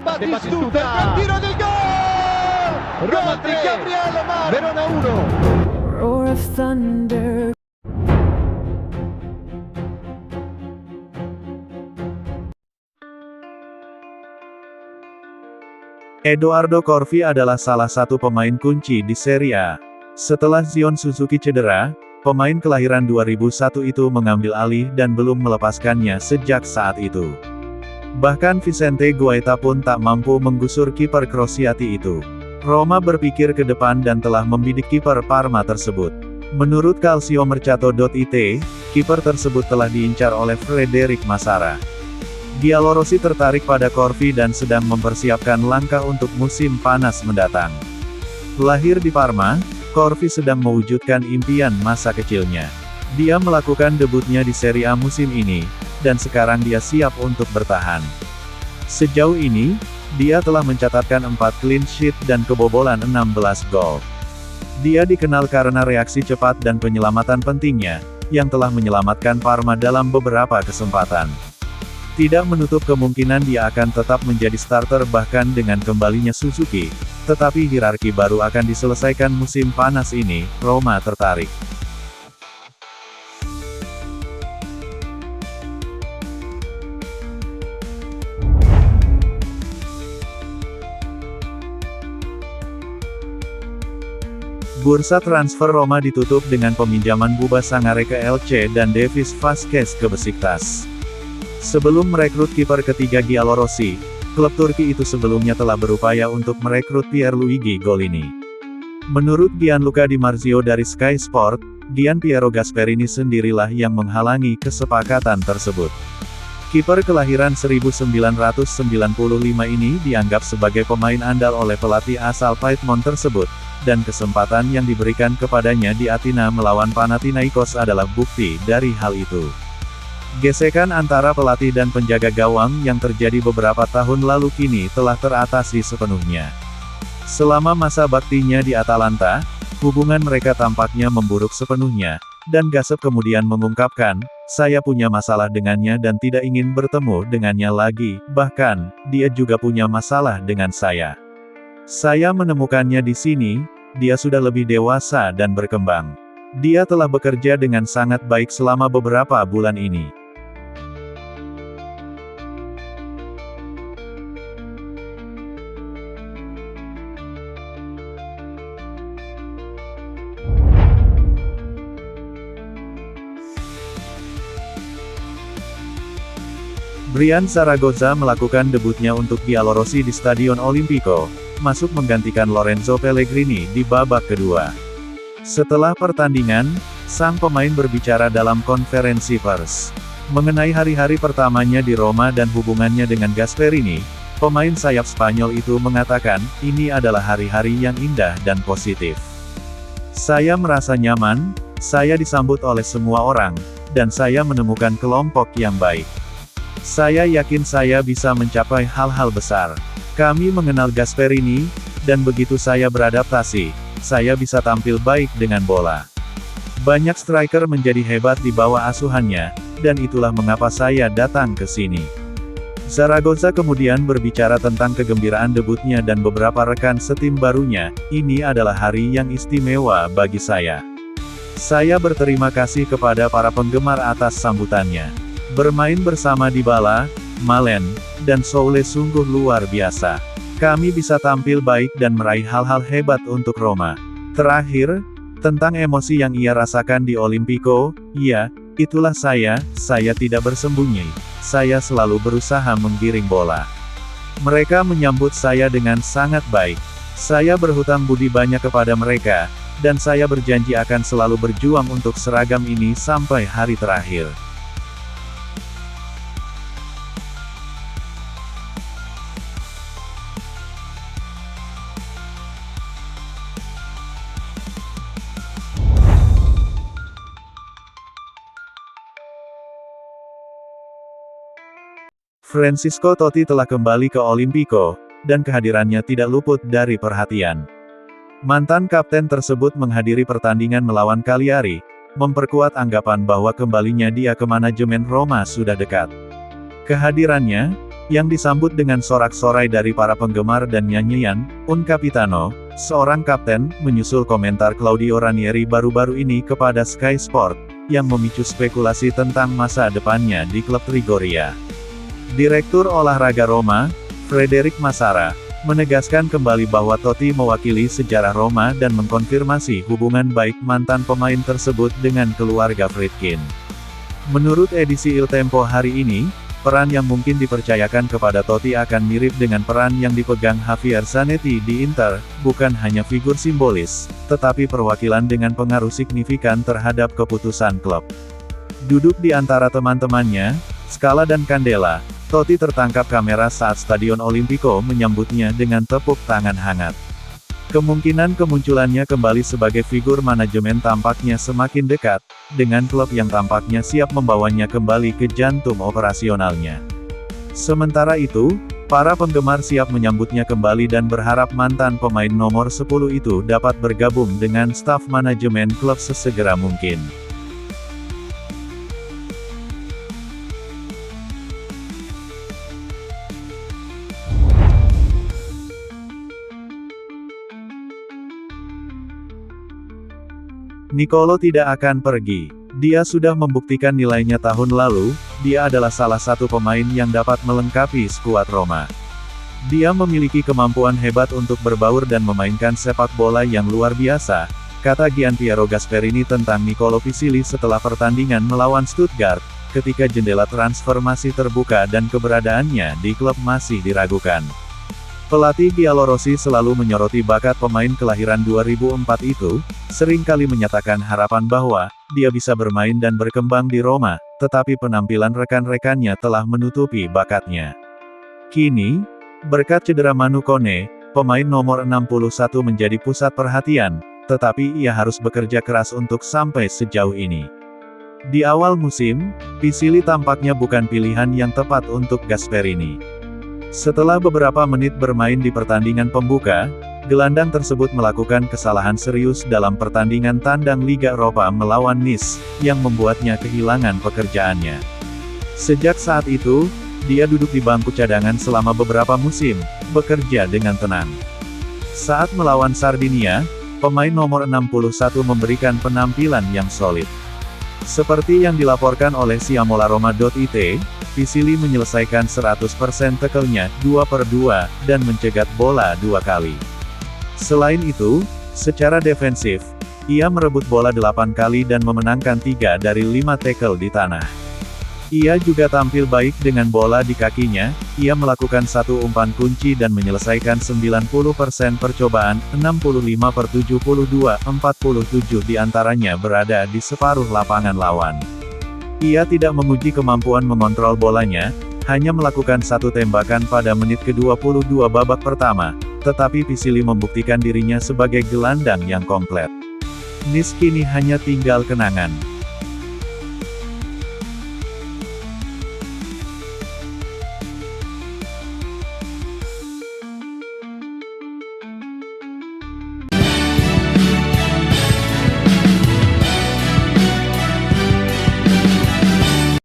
Batistuta, il tiro del gol! Gol di Gabriele Mar, Verona 1. Roar of thunder. Edoardo Corvi adalah salah satu pemain kunci di Serie A. Setelah Zion Suzuki cedera, pemain kelahiran 2001 itu mengambil alih dan belum melepaskannya sejak saat itu. Bahkan Vicente Guaita pun tak mampu menggusur kiper Kroasiati itu. Roma berpikir ke depan dan telah membidik kiper Parma tersebut. Menurut Calciomercato.it, kiper tersebut telah diincar oleh Frederic Massara. Giallorossi tertarik pada Corvi dan sedang mempersiapkan langkah untuk musim panas mendatang. Lahir di Parma, Corvi sedang mewujudkan impian masa kecilnya. Dia melakukan debutnya di Serie A musim ini, dan sekarang dia siap untuk bertahan. Sejauh ini, dia telah mencatatkan 4 clean sheet dan kebobolan 16 gol. Dia dikenal karena reaksi cepat dan penyelamatan pentingnya, yang telah menyelamatkan Parma dalam beberapa kesempatan. Tidak menutup kemungkinan dia akan tetap menjadi starter bahkan dengan kembalinya Suzuki, tetapi hierarki baru akan diselesaikan musim panas ini, Roma tertarik. Bursa transfer Roma ditutup dengan peminjaman Buba Sangare ke Elche dan Davis Vazquez ke Besiktas. Sebelum merekrut kiper ketiga Giallorossi, klub Turki itu sebelumnya telah berupaya untuk merekrut Pierluigi Golini. Menurut Gianluca Di Marzio dari Sky Sport, Gian Piero Gasperini sendirilah yang menghalangi kesepakatan tersebut. Kiper kelahiran 1995 ini dianggap sebagai pemain andal oleh pelatih asal Piedmont tersebut, dan kesempatan yang diberikan kepadanya di Athena melawan Panathinaikos adalah bukti dari hal itu. Gesekan antara pelatih dan penjaga gawang yang terjadi beberapa tahun lalu kini telah teratasi sepenuhnya. Selama masa baktinya di Atalanta, hubungan mereka tampaknya memburuk sepenuhnya, dan Gasep kemudian mengungkapkan, "Saya punya masalah dengannya dan tidak ingin bertemu dengannya lagi, bahkan, dia juga punya masalah dengan saya. Saya menemukannya di sini, dia sudah lebih dewasa dan berkembang. Dia telah bekerja dengan sangat baik selama beberapa bulan ini." Brian Zaragoza melakukan debutnya untuk Giallorossi di Stadion Olimpico, masuk menggantikan Lorenzo Pellegrini di babak kedua. Setelah pertandingan, sang pemain berbicara dalam konferensi pers mengenai hari-hari pertamanya di Roma dan hubungannya dengan Gasperini. Pemain sayap Spanyol itu mengatakan, "Ini adalah hari-hari yang indah dan positif. Saya merasa nyaman, saya disambut oleh semua orang, dan saya menemukan kelompok yang baik. Saya yakin saya bisa mencapai hal-hal besar. Kami mengenal Gasperini, dan begitu saya beradaptasi, saya bisa tampil baik dengan bola. Banyak striker menjadi hebat di bawah asuhannya, dan itulah mengapa saya datang ke sini." Zaragoza kemudian berbicara tentang kegembiraan debutnya dan beberapa rekan setim barunya. "Ini adalah hari yang istimewa bagi saya. Saya berterima kasih kepada para penggemar atas sambutannya. Bermain bersama Dybala, Malen, dan Soule sungguh luar biasa. Kami bisa tampil baik dan meraih hal-hal hebat untuk Roma." Terakhir, tentang emosi yang ia rasakan di Olimpico, "Ya, itulah saya tidak bersembunyi. Saya selalu berusaha menggiring bola. Mereka menyambut saya dengan sangat baik. Saya berhutang budi banyak kepada mereka, dan saya berjanji akan selalu berjuang untuk seragam ini sampai hari terakhir." Francisco Totti telah kembali ke Olimpico, dan kehadirannya tidak luput dari perhatian. Mantan kapten tersebut menghadiri pertandingan melawan Cagliari, memperkuat anggapan bahwa kembalinya dia ke manajemen Roma sudah dekat. Kehadirannya, yang disambut dengan sorak-sorai dari para penggemar dan nyanyian Un Capitano, seorang kapten, menyusul komentar Claudio Ranieri baru-baru ini kepada Sky Sport, yang memicu spekulasi tentang masa depannya di klub Trigoria. Direktur Olahraga Roma, Frederic Massara, menegaskan kembali bahwa Totti mewakili sejarah Roma dan mengkonfirmasi hubungan baik mantan pemain tersebut dengan keluarga Friedkin. Menurut edisi Il Tempo hari ini, peran yang mungkin dipercayakan kepada Totti akan mirip dengan peran yang dipegang Javier Zanetti di Inter, bukan hanya figur simbolis, tetapi perwakilan dengan pengaruh signifikan terhadap keputusan klub. Duduk di antara teman-temannya, Scala dan Candela, Totti tertangkap kamera saat Stadion Olimpico menyambutnya dengan tepuk tangan hangat. Kemungkinan kemunculannya kembali sebagai figur manajemen tampaknya semakin dekat, dengan klub yang tampaknya siap membawanya kembali ke jantung operasionalnya. Sementara itu, para penggemar siap menyambutnya kembali dan berharap mantan pemain nomor 10 itu dapat bergabung dengan staf manajemen klub sesegera mungkin. Nicolo tidak akan pergi. Dia sudah membuktikan nilainya tahun lalu, dia adalah salah satu pemain yang dapat melengkapi skuad Roma. Dia memiliki kemampuan hebat untuk berbaur dan memainkan sepak bola yang luar biasa, kata Gianpiero Gasperini tentang Nicolo Pisili setelah pertandingan melawan Stuttgart, ketika jendela transfer masih terbuka dan keberadaannya di klub masih diragukan. Pelatih Bielorussi selalu menyoroti bakat pemain kelahiran 2004 itu, seringkali menyatakan harapan bahwa dia bisa bermain dan berkembang di Roma, tetapi penampilan rekan-rekannya telah menutupi bakatnya. Kini, berkat cedera Manu Kone, pemain nomor 61 menjadi pusat perhatian, tetapi ia harus bekerja keras untuk sampai sejauh ini. Di awal musim, Pisili tampaknya bukan pilihan yang tepat untuk Gasperini. Setelah beberapa menit bermain di pertandingan pembuka, gelandang tersebut melakukan kesalahan serius dalam pertandingan tandang Liga Eropa melawan Nice, yang membuatnya kehilangan pekerjaannya. Sejak saat itu, dia duduk di bangku cadangan selama beberapa musim, bekerja dengan tenang. Saat melawan Sardinia, pemain nomor 61 memberikan penampilan yang solid. Seperti yang dilaporkan oleh siamolaroma.it, Pisili menyelesaikan 100% tackle-nya 2/2, dan mencegat bola 2 kali. Selain itu, secara defensif, ia merebut bola 8 kali dan memenangkan 3 dari 5 tackle di tanah. Ia juga tampil baik dengan bola di kakinya, ia melakukan 1 umpan kunci dan menyelesaikan 90% percobaan, 65/72, 47 diantaranya berada di separuh lapangan lawan. Ia tidak menguji kemampuan mengontrol bolanya, hanya melakukan 1 tembakan pada menit ke-22 babak pertama, tetapi Pisili membuktikan dirinya sebagai gelandang yang komplit. Nice kini hanya tinggal kenangan.